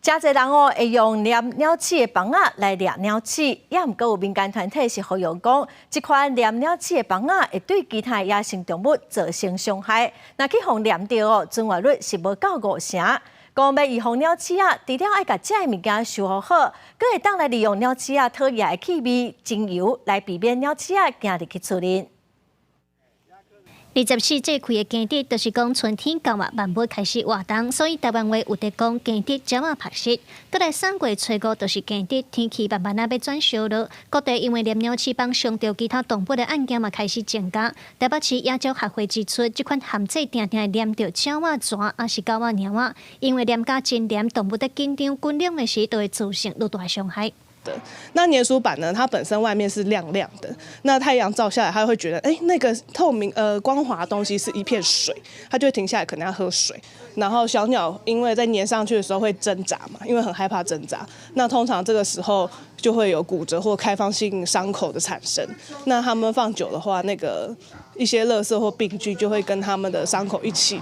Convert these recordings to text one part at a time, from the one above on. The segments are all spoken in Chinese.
真侪人哦会用黏鸟鼠的棒仔来掠鸟鼠，也毋过有民间团体是呼吁讲，这款黏鸟鼠的棒仔会对其他野生动物造成伤害。若去互黏到哦，存活率是无到5成。讲要预防鸟鼠仔，除了爱甲这物件修复好，佫会当来利用鸟鼠仔讨厌的气味、精油来避免鸟鼠仔行入去厝里。24节气的耕地，就是讲春天到啊，万物开始活动，所以台湾话有得讲耕地鸟仔拍食。搁来3月初5，就是耕地天气慢慢要转烧了。各地因为猎鸟翅膀伤到其他动物的案件嘛开始增加。台北市野鸟协会指出，这款含剂定定会黏到鸟仔、蛇还是狗仔、猫仔，因为黏甲真黏，动物在紧张、滚冷的时，都会造成愈大伤害。那粘鼠板呢？它本身外面是亮亮的，那太阳照下来，它会觉得，那个透明光滑的东西是一片水，它就会停下来，可能要喝水。然后小鸟因为在粘上去的时候会挣扎嘛，因为很害怕挣扎。那通常这个时候就会有骨折或开放性伤口的产生。那它们放久的话，那个一些垃圾或病菌就会跟它们的伤口一起。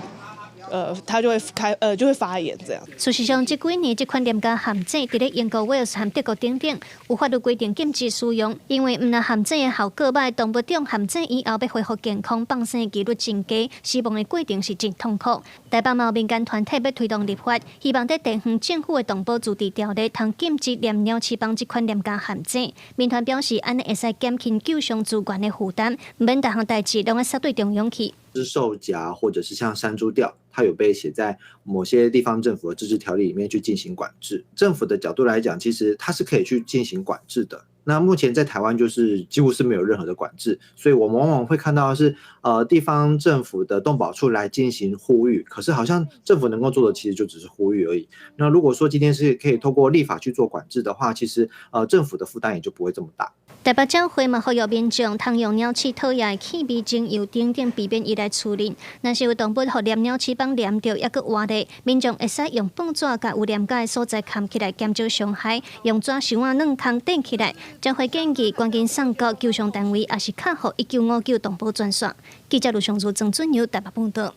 它就会发炎这样。事实上，这几年这款黏甲含剂伫咧英国、威尔士和德国等等有法律规定禁止使用，因为毋但含剂的效果歹，动物中含剂以后要恢复健康放生的几率增加，死亡的过程是真痛苦。台北嘛有民间团体要推动立法，希望在地方政府的动保自治条例，通禁止黏鸟翅膀这款黏甲含剂。民团表示，安尼会使减轻救伤资源的负担，免大项代志拢要塞对中央去。是兽夹或者是像山猪吊，它有被写在某些地方政府的自治条例里面去进行管制。政府的角度来讲，其实它是可以去进行管制的。那目前在台湾就是几乎是没有任何的管制，所以我们往往会看到的是地方政府的动保处来进行呼吁，可是好像政府能够做的其实就只是呼吁而已。那如果说今天是可以透过立法去做管制的话，其实政府的负担也就不会这么大。台北鸟会嘛呼吁民众通用鸟鼠讨厌的气味、精油等等，避免伊来处理。若是有动物互黏鸟翅膀黏到，抑佫活咧，民众会使用棒纸甲有黏甲的所在砍起来，减少伤害。用纸箱啊软空垫起来。将会建议赶紧送到救伤单位，也是卡互1959动保专线。记者卢尚如、郑准由台北报道。